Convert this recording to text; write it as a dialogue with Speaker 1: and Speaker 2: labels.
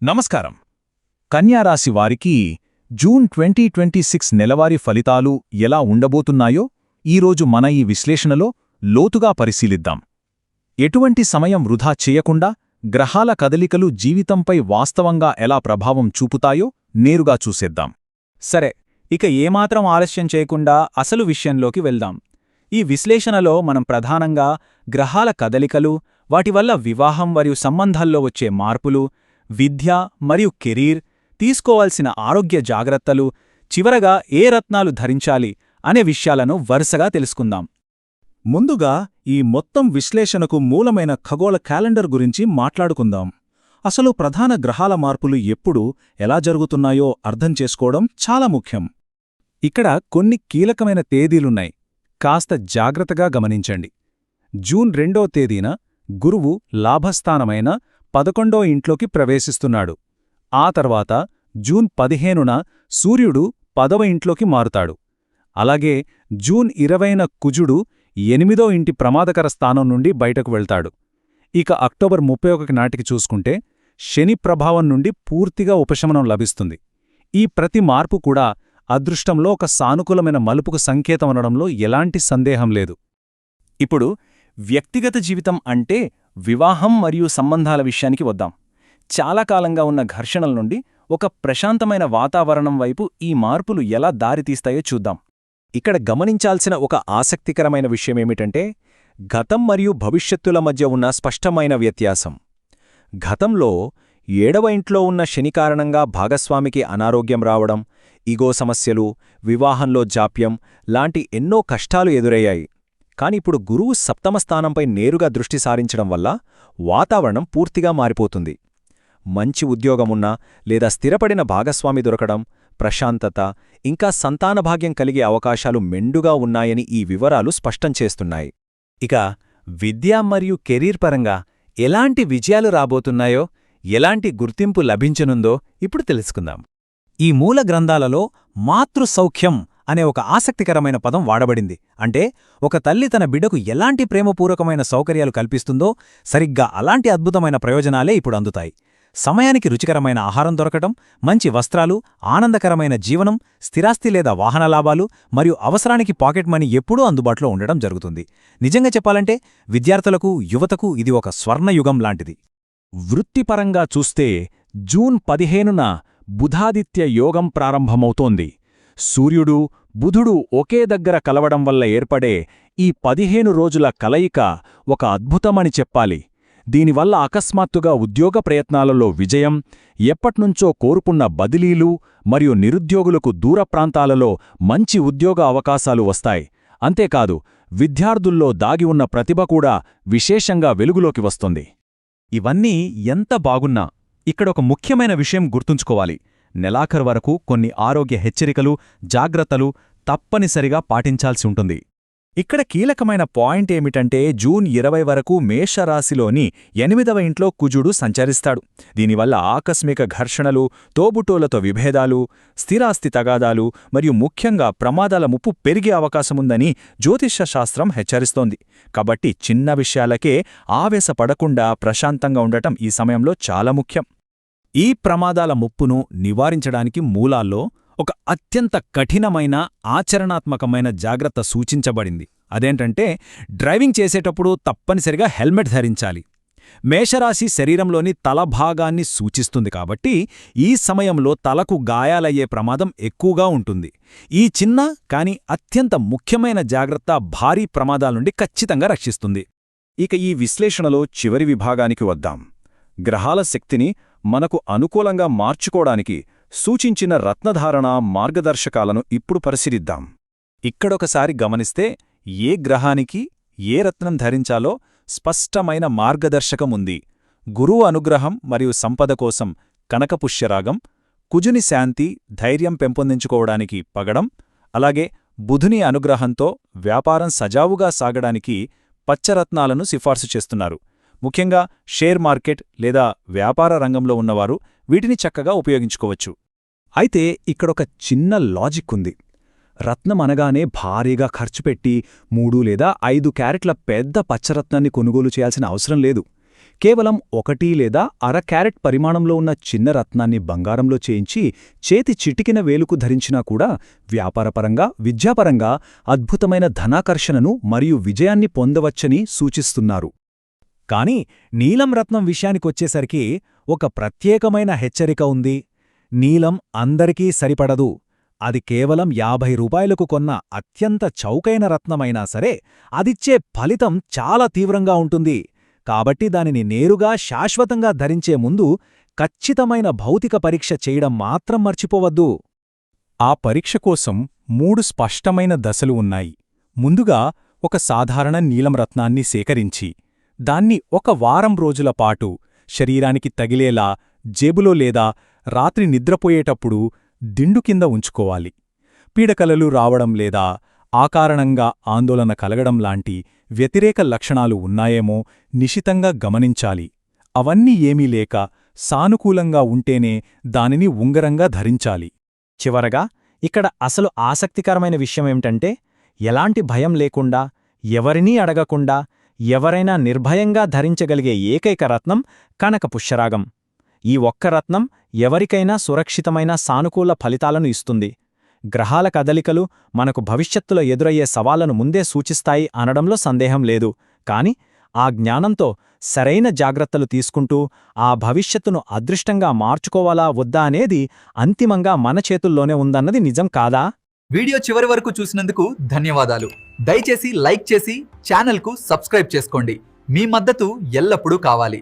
Speaker 1: నమస్కారం. కన్యారాశి వారికి జూన్ 2026 నెలవారీ ఫలితాలు ఎలా ఉండబోతున్నాయో ఈరోజు మన ఈ విశ్లేషణలో లోతుగా పరిశీలిద్దాం. ఎటువంటి సమయం వృధా చేయకుండా గ్రహాల కదలికలు జీవితంపై వాస్తవంగా ఎలా ప్రభావం చూపుతాయో నేరుగా చూసేద్దాం.
Speaker 2: సరే, ఇక ఏమాత్రం ఆలస్యం చేయకుండా అసలు విషయంలోకి వెళ్దాం. ఈ విశ్లేషణలో మనం ప్రధానంగా గ్రహాల కదలికలు, వాటివల్ల వివాహం మరియు సంబంధాల్లో వచ్చే మార్పులు, విద్య మరియు కెరీర్, తీసుకోవాల్సిన ఆరోగ్య జాగ్రత్తలు, చివరగా ఏ రత్నాలు ధరించాలి అనే విషయాలను వరుసగా తెలుసుకుందాం.
Speaker 3: ముందుగా ఈ మొత్తం విశ్లేషణకు మూలమైన ఖగోళ క్యాలెండర్ గురించి మాట్లాడుకుందాం. అసలు ప్రధాన గ్రహాల మార్పులు ఎప్పుడు, ఎలా జరుగుతున్నాయో అర్థం చేసుకోవడం చాలా ముఖ్యం.
Speaker 2: ఇక్కడ కొన్ని కీలకమైన తేదీలున్నాయి, కాస్త జాగ్రత్తగా గమనించండి. జూన్ 2వ తేదీన గురువు లాభస్థానమైన 11వ ఇంట్లోకి ప్రవేశిస్తున్నాడు. ఆ తర్వాత జూన్ 15న సూర్యుడు 10వ ఇంట్లోకి మారుతాడు. అలాగే జూన్ 20న కుజుడు 8వ ఇంటి ప్రమాదకర స్థానం నుండి బయటకు వెళ్తాడు. ఇక అక్టోబర్ 31 నాటికి చూసుకుంటే శని ప్రభావం నుండి పూర్తిగా ఉపశమనం లభిస్తుంది. ఈ ప్రతి మార్పు కూడా అదృష్టంలో ఒక సానుకూలమైన మలుపుకు సంకేతమనడంలో ఎలాంటి సందేహం లేదు. ఇప్పుడు వ్యక్తిగత జీవితం అంటే వివాహం మరియు సంబంధాల విషయానికి వద్దాం. చాలా కాలంగా ఉన్న ఘర్షణల నుండి ఒక ప్రశాంతమైన వాతావరణం వైపు ఈ మార్పులు ఎలా దారితీస్తాయో చూద్దాం.
Speaker 1: ఇక్కడ గమనించాల్సిన ఒక ఆసక్తికరమైన విషయమేమిటంటే గతం మరియు భవిష్యత్తుల మధ్య ఉన్న స్పష్టమైన వ్యత్యాసం. గతంలో 7వ ఇంట్లో ఉన్న శని కారణంగా భాగస్వామికి అనారోగ్యం రావడం, ఇగో సమస్యలు, వివాహంలో జాప్యం లాంటి ఎన్నో కష్టాలు ఎదురయ్యాయి. కానిప్పుడు గురువు 7వ స్థానంపై నేరుగా దృష్టి సారించడం వల్ల వాతావరణం పూర్తిగా మారిపోతుంది. మంచి ఉద్యోగమున్నా లేదా స్థిరపడిన భాగస్వామి దొరకడం, ప్రశాంతత, ఇంకా సంతానభాగ్యం కలిగే అవకాశాలు మెండుగా ఉన్నాయని ఈ వివరాలు స్పష్టం చేస్తున్నాయి.
Speaker 2: ఇక విద్య మరియు కెరీర్ పరంగా ఎలాంటి విజయాలు రాబోతున్నాయో, ఎలాంటి గుర్తింపు లభించనుందో ఇప్పుడు తెలుసుకుందాం. ఈ మూల గ్రంథాలలో మాతృసౌఖ్యం అనే ఒక ఆసక్తికరమైన పదం వాడబడింది. అంటే ఒక తల్లి తన బిడ్డకు ఎలాంటి ప్రేమపూర్వకమైన సౌకర్యాలు కల్పిస్తుందో సరిగ్గా అలాంటి అద్భుతమైన ప్రయోజనాలే ఇప్పుడు అందుతాయి. సమయానికి రుచికరమైన ఆహారం దొరకటం, మంచి వస్త్రాలు, ఆనందకరమైన జీవనం, స్థిరాస్తి లేదా వాహన లాభాలు మరియు అవసరానికి పాకెట్ మనీ ఎప్పుడూ అందుబాటులో ఉండడం జరుగుతుంది. నిజంగా చెప్పాలంటే విద్యార్థులకు, యువతకు ఇది ఒక స్వర్ణయుగం లాంటిది.
Speaker 1: వృత్తిపరంగా చూస్తే జూన్ 15న బుధాదిత్య యోగం ప్రారంభమవుతోంది. సూర్యుడు, బుధుడు ఒకే దగ్గర కలవడం వల్ల ఏర్పడే ఈ 15 రోజుల కలయిక ఒక అద్భుతమని చెప్పాలి. దీనివల్ల అకస్మాత్తుగా ఉద్యోగ ప్రయత్నాలలో విజయం, ఎప్పట్నుంచో కోరుకున్న బదిలీలు మరియు నిరుద్యోగులకు దూర ప్రాంతాలలో మంచి ఉద్యోగ అవకాశాలు వస్తాయి. అంతేకాదు, విద్యార్థుల్లో దాగి ఉన్న ప్రతిభ కూడా విశేషంగా వెలుగులోకి వస్తుంది.
Speaker 2: ఇవన్నీ ఎంత బాగున్నా ఇక్కడొక ముఖ్యమైన విషయం గుర్తుంచుకోవాలి. నెలాఖరు వరకు కొన్ని ఆరోగ్య హెచ్చరికలు, జాగ్రత్తలు తప్పనిసరిగా పాటించాల్సి ఉంటుంది.
Speaker 1: ఇక్కడ కీలకమైన పాయింట్ ఏమిటంటే జూన్ 20 వరకు మేషరాశిలోని 8వ ఇంట్లో కుజుడు సంచరిస్తాడు. దీనివల్ల ఆకస్మిక ఘర్షణలు, తోబుటోలతో విభేదాలు, స్థిరాస్తి తగాదాలు మరియు ముఖ్యంగా ప్రమాదాల ముప్పు పెరిగే అవకాశముందని జ్యోతిష్య శాస్త్రం హెచ్చరిస్తోంది. కాబట్టి చిన్న విషయాలకే ఆవేశపడకుండా ప్రశాంతంగా ఉండటం ఈ సమయంలో చాలా ముఖ్యం.
Speaker 2: ఈ ప్రమాదాల ముప్పును నివారించడానికి మూలాల్లో ఒక అత్యంత కఠినమైన, ఆచరణాత్మకమైన జాగ్రత్త సూచించబడింది. అదేంటంటే డ్రైవింగ్ చేసేటప్పుడు తప్పనిసరిగా హెల్మెట్ ధరించాలి. మేషరాశి శరీరంలోని తల భాగాన్ని సూచిస్తుంది కాబట్టి ఈ సమయంలో తలకు గాయాలయ్యే ప్రమాదం ఎక్కువగా ఉంటుంది. ఈ చిన్న కాని అత్యంత ముఖ్యమైన జాగ్రత్త భారీ ప్రమాదాల నుండి ఖచ్చితంగా రక్షిస్తుంది.
Speaker 1: ఇక ఈ విశ్లేషణలో చివరి విభాగానికి వద్దాం. గ్రహాల శక్తిని మనకు అనుకూలంగా మార్చుకోవడానికి సూచించిన రత్నధారణ మార్గదర్శకాలను ఇప్పుడు పరిశీలిద్దాం. ఇక్కడొకసారి గమనిస్తే ఏ గ్రహానికి ఏ రత్నం ధరించాలో స్పష్టమైన మార్గదర్శకముంది. గురువు అనుగ్రహం మరియు సంపద కోసం కనకపుష్యరాగం, కుజుని శాంతి, ధైర్యం పెంపొందించుకోవడానికి పగడం, అలాగే బుధుని అనుగ్రహంతో వ్యాపారం సజావుగా సాగడానికి పచ్చరత్నాలను సిఫార్సు చేస్తున్నారు. ముఖ్యంగా షేర్ మార్కెట్ లేదా వ్యాపార రంగంలో ఉన్నవారు వీటిని చక్కగా ఉపయోగించుకోవచ్చు. అయితే ఇక్కడొక చిన్న లాజిక్ ఉంది. రత్నం అనగానే భారీగా ఖర్చుపెట్టి 3 లేదా 5 క్యారెట్ల పెద్ద పచ్చరత్నాన్ని కొనుగోలు చేయాల్సిన అవసరం లేదు.
Speaker 2: కేవలం 1 లేదా అర క్యారెట్ పరిమాణంలో ఉన్న చిన్న రత్నాన్ని బంగారంలో చేయించి చేతి చిటికిన వేలుకు ధరించినా కూడా వ్యాపారపరంగా, విద్యాపరంగా అద్భుతమైన ధనాకర్షణను మరియు విజయాన్ని పొందవచ్చని సూచిస్తున్నారు. కాని నీలం రత్నం విషయానికొచ్చేసరికి ఒక ప్రత్యేకమైన హెచ్చరిక ఉంది. నీలం అందరికీ సరిపడదు. అది కేవలం 50 రూపాయలకు కొన్న అత్యంత చౌకైన రత్నమైనా సరే అదిచ్చే ఫలితం చాలా తీవ్రంగా ఉంటుంది. కాబట్టి దానిని నేరుగా శాశ్వతంగా ధరించే ముందు ఖచ్చితమైన భౌతిక పరీక్ష చేయడం మాత్రం మర్చిపోవద్దు.
Speaker 3: ఆ పరీక్ష కోసం 3 స్పష్టమైన దశలు ఉన్నాయి. ముందుగా ఒక సాధారణ నీలం రత్నాన్ని సేకరించి దాన్ని 1 వారం రోజుల పాటు శరీరానికి తగిలేలా జేబులో లేదా రాత్రి నిద్రపోయేటప్పుడు దిండు కింద ఉంచుకోవాలి. పీడకలలు రావడం లేదా ఆకారణంగా ఆందోళన కలగడం లాంటి వ్యతిరేక లక్షణాలు ఉన్నాయేమో నిశితంగా గమనించాలి. అవన్నీ ఏమీ లేక సానుకూలంగా ఉంటేనే దానిని ఉంగరంగా ధరించాలి.
Speaker 2: చివరగా ఇక్కడ అసలు ఆసక్తికరమైన విషయమేమిటంటే, ఎలాంటి భయం లేకుండా, ఎవరినీ అడగకుండా ఎవరైనా నిర్భయంగా ధరించగలిగే ఏకైక రత్నం కనక పుష్యరాగం. ఈ ఒక్క రత్నం ఎవరికైనా సురక్షితమైన సానుకూల ఫలితాలను ఇస్తుంది. గ్రహాల కదలికలు మనకు భవిష్యత్తులో ఎదురయ్యే సవాళ్లను ముందే సూచిస్తాయి అనడంలో సందేహం లేదు. కాని ఆ జ్ఞానంతో సరైన జాగ్రత్తలు తీసుకుంటూ ఆ భవిష్యత్తును అదృష్టంగా మార్చుకోవాలా వద్దా అనేది అంతిమంగా మన చేతుల్లోనే ఉందన్నది నిజం కాదా?
Speaker 4: వీడియో చివరి వరకు చూసినందుకు ధన్యవాదాలు. దయచేసి లైక్ చేసి ఛానల్కు సబ్స్క్రైబ్ చేసుకోండి. మీ మద్దతు ఎల్లప్పుడూ కావాలి.